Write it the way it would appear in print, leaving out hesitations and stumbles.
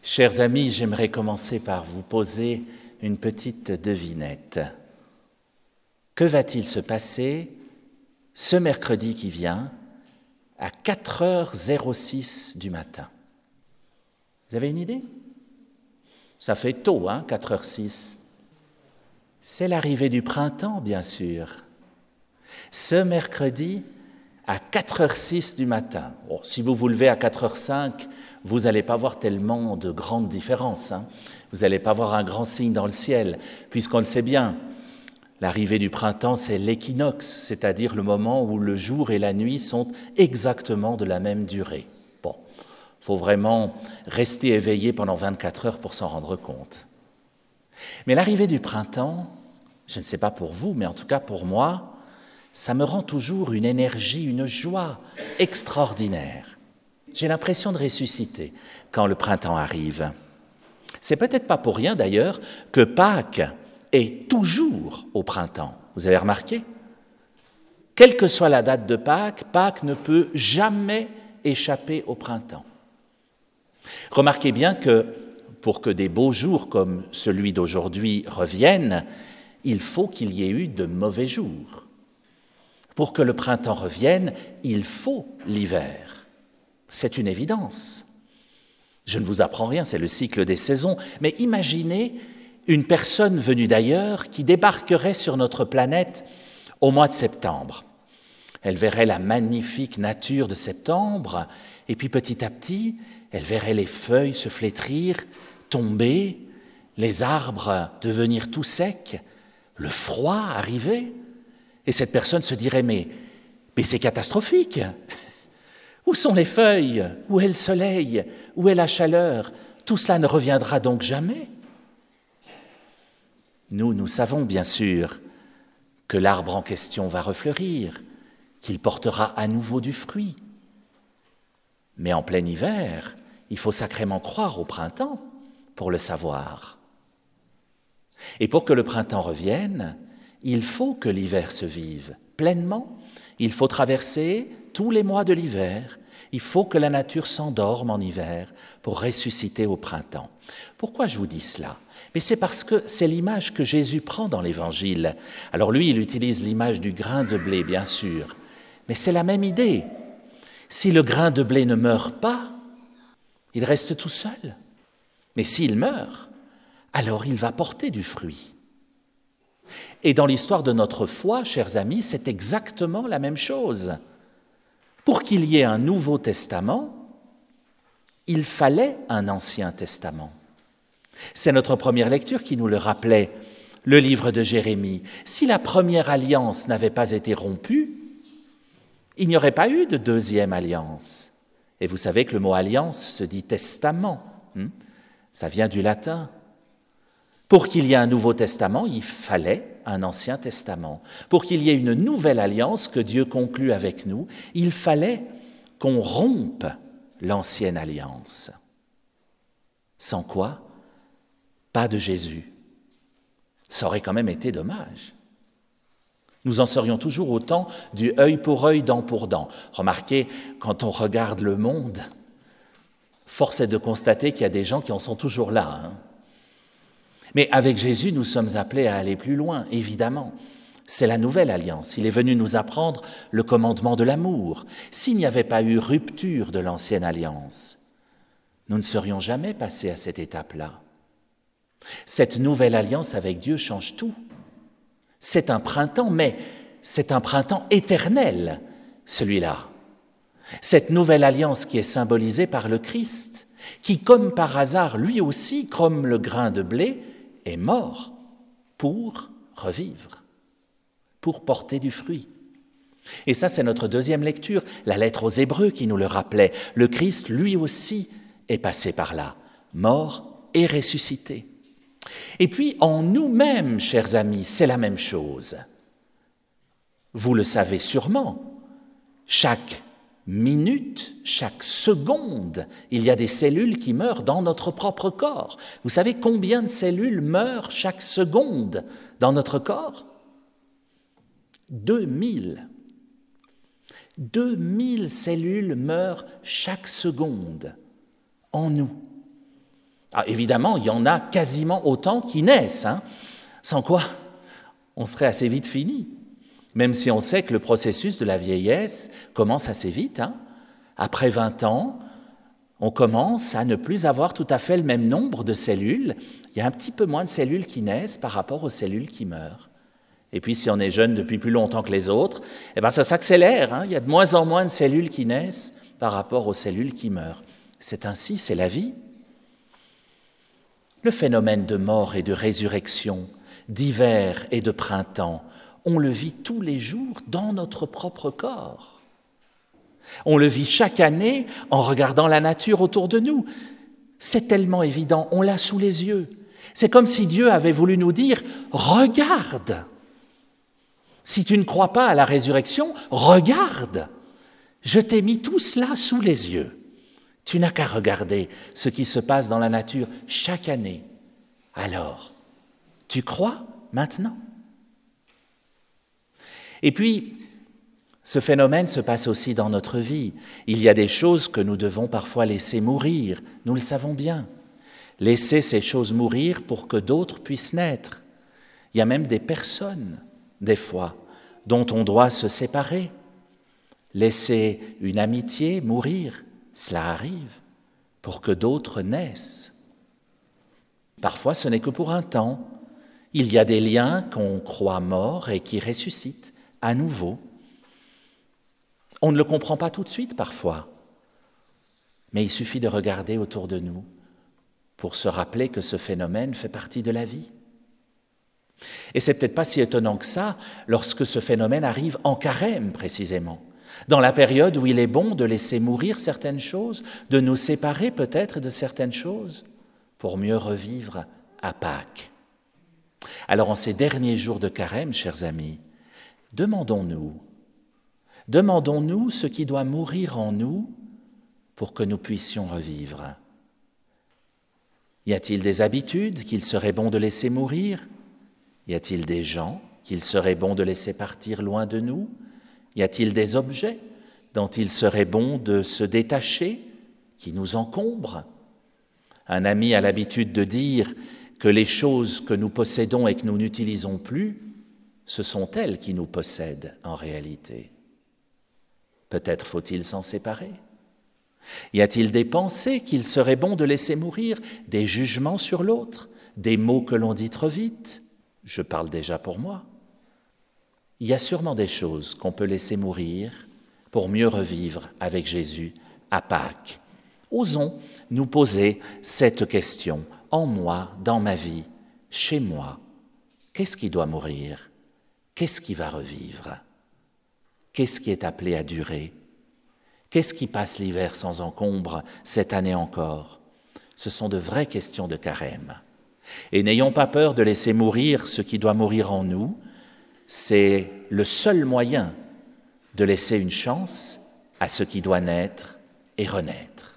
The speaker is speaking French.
Chers amis, j'aimerais commencer par vous poser une petite devinette. Que va-t-il se passer ce mercredi qui vient à 4h06 du matin? Vous avez une idée? Ça fait tôt, 4h06. C'est l'arrivée du printemps, bien sûr. Ce mercredi à 4h06 du matin. Bon, si vous vous levez à 4h05, vous n'allez pas voir tellement de grandes différences. Vous n'allez pas voir un grand signe dans le ciel, puisqu'on le sait bien. L'arrivée du printemps, c'est l'équinoxe, c'est-à-dire le moment où le jour et la nuit sont exactement de la même durée. Bon, il faut vraiment rester éveillé pendant 24 heures pour s'en rendre compte. Mais l'arrivée du printemps, je ne sais pas pour vous, mais en tout cas pour moi, ça me rend toujours une énergie, une joie extraordinaire. J'ai l'impression de ressusciter quand le printemps arrive. C'est peut-être pas pour rien d'ailleurs que Pâques est toujours au printemps. Vous avez remarqué? Quelle que soit la date de Pâques, Pâques ne peut jamais échapper au printemps. Remarquez bien que pour que des beaux jours comme celui d'aujourd'hui reviennent, il faut qu'il y ait eu de mauvais jours. Pour que le printemps revienne, il faut l'hiver. C'est une évidence. Je ne vous apprends rien, c'est le cycle des saisons, mais imaginez une personne venue d'ailleurs qui débarquerait sur notre planète au mois de septembre. Elle verrait la magnifique nature de septembre, et puis petit à petit, elle verrait les feuilles se flétrir, tomber, les arbres devenir tout secs, le froid arriver. Et cette personne se dirait, mais c'est catastrophique. Où sont les feuilles? Où est le soleil? Où est la chaleur? Tout cela ne reviendra donc jamais. Nous savons bien sûr que l'arbre en question va refleurir, qu'il portera à nouveau du fruit. Mais en plein hiver, il faut sacrément croire au printemps pour le savoir. Et pour que le printemps revienne, il faut que l'hiver se vive pleinement. Il faut traverser tous les mois de l'hiver. Il faut que la nature s'endorme en hiver pour ressusciter au printemps. Pourquoi je vous dis cela? Mais c'est parce que c'est l'image que Jésus prend dans l'Évangile. Alors lui, il utilise l'image du grain de blé, bien sûr. Mais c'est la même idée. Si le grain de blé ne meurt pas, il reste tout seul. Mais s'il meurt, alors il va porter du fruit. Et dans l'histoire de notre foi, chers amis, c'est exactement la même chose. Pour qu'il y ait un Nouveau Testament, il fallait un Ancien Testament. C'est notre première lecture qui nous le rappelait, le livre de Jérémie. Si la première alliance n'avait pas été rompue, il n'y aurait pas eu de deuxième alliance. Et vous savez que le mot alliance se dit testament. Ça vient du latin. Pour qu'il y ait un Nouveau Testament, il fallait un Ancien Testament. Pour qu'il y ait une nouvelle alliance que Dieu conclut avec nous, il fallait qu'on rompe l'ancienne alliance. Sans quoi, pas de Jésus. Ça aurait quand même été dommage. Nous en serions toujours au temps du œil pour œil, dent pour dent. Remarquez, quand on regarde le monde, force est de constater qu'il y a des gens qui en sont toujours là. Mais avec Jésus, nous sommes appelés à aller plus loin, évidemment. C'est la nouvelle alliance. Il est venu nous apprendre le commandement de l'amour. S'il n'y avait pas eu rupture de l'ancienne alliance, nous ne serions jamais passés à cette étape-là. Cette nouvelle alliance avec Dieu change tout. C'est un printemps, mais c'est un printemps éternel, celui-là. Cette nouvelle alliance qui est symbolisée par le Christ, qui, comme par hasard, lui aussi, comme le grain de blé, est mort pour revivre, pour porter du fruit. Et ça, c'est notre deuxième lecture, la lettre aux Hébreux qui nous le rappelait. Le Christ, lui aussi, est passé par là, mort et ressuscité. Et puis, en nous-mêmes, chers amis, c'est la même chose. Vous le savez sûrement, chaque minute, chaque seconde, il y a des cellules qui meurent dans notre propre corps. Vous savez combien de cellules meurent chaque seconde dans notre corps? 2000. 2000 cellules meurent chaque seconde en nous. Ah, évidemment, il y en a quasiment autant qui naissent, hein, sans quoi on serait assez vite fini. Même si on sait que le processus de la vieillesse commence assez vite. Hein. Après 20 ans, on commence à ne plus avoir tout à fait le même nombre de cellules. Il y a un petit peu moins de cellules qui naissent par rapport aux cellules qui meurent. Et puis, si on est jeune depuis plus longtemps que les autres, eh bien, ça s'accélère. Hein. Il y a de moins en moins de cellules qui naissent par rapport aux cellules qui meurent. C'est ainsi, c'est la vie. Le phénomène de mort et de résurrection, d'hiver et de printemps, on le vit tous les jours dans notre propre corps. On le vit chaque année en regardant la nature autour de nous. C'est tellement évident, on l'a sous les yeux. C'est comme si Dieu avait voulu nous dire « Regarde ! Si tu ne crois pas à la résurrection, regarde ! Je t'ai mis tout cela sous les yeux. Tu n'as qu'à regarder ce qui se passe dans la nature chaque année. Alors, tu crois maintenant ?» Et puis, ce phénomène se passe aussi dans notre vie. Il y a des choses que nous devons parfois laisser mourir, nous le savons bien. Laisser ces choses mourir pour que d'autres puissent naître. Il y a même des personnes, des fois, dont on doit se séparer. Laisser une amitié mourir, cela arrive, pour que d'autres naissent. Parfois, ce n'est que pour un temps. Il y a des liens qu'on croit morts et qui ressuscitent à nouveau. On ne le comprend pas tout de suite parfois, mais il suffit de regarder autour de nous pour se rappeler que ce phénomène fait partie de la vie. Et c'est peut-être pas si étonnant que ça lorsque ce phénomène arrive en carême précisément, dans la période où il est bon de laisser mourir certaines choses, de nous séparer peut-être de certaines choses pour mieux revivre à Pâques. Alors en ces derniers jours de carême, chers amis, demandons-nous ce qui doit mourir en nous pour que nous puissions revivre. Y a-t-il des habitudes qu'il serait bon de laisser mourir ? Y a-t-il des gens qu'il serait bon de laisser partir loin de nous ? Y a-t-il des objets dont il serait bon de se détacher, qui nous encombrent ? Un ami a l'habitude de dire que les choses que nous possédons et que nous n'utilisons plus, ce sont elles qui nous possèdent en réalité. Peut-être faut-il s'en séparer. Y a-t-il des pensées qu'il serait bon de laisser mourir, des jugements sur l'autre, des mots que l'on dit trop vite ? Je parle déjà pour moi. Il y a sûrement des choses qu'on peut laisser mourir pour mieux revivre avec Jésus à Pâques. Osons nous poser cette question. En moi, dans ma vie, chez moi, qu'est-ce qui doit mourir ? Qu'est-ce qui va revivre ? Qu'est-ce qui est appelé à durer ? Qu'est-ce qui passe l'hiver sans encombre cette année encore ? Ce sont de vraies questions de carême. Et n'ayons pas peur de laisser mourir ce qui doit mourir en nous. C'est le seul moyen de laisser une chance à ce qui doit naître et renaître.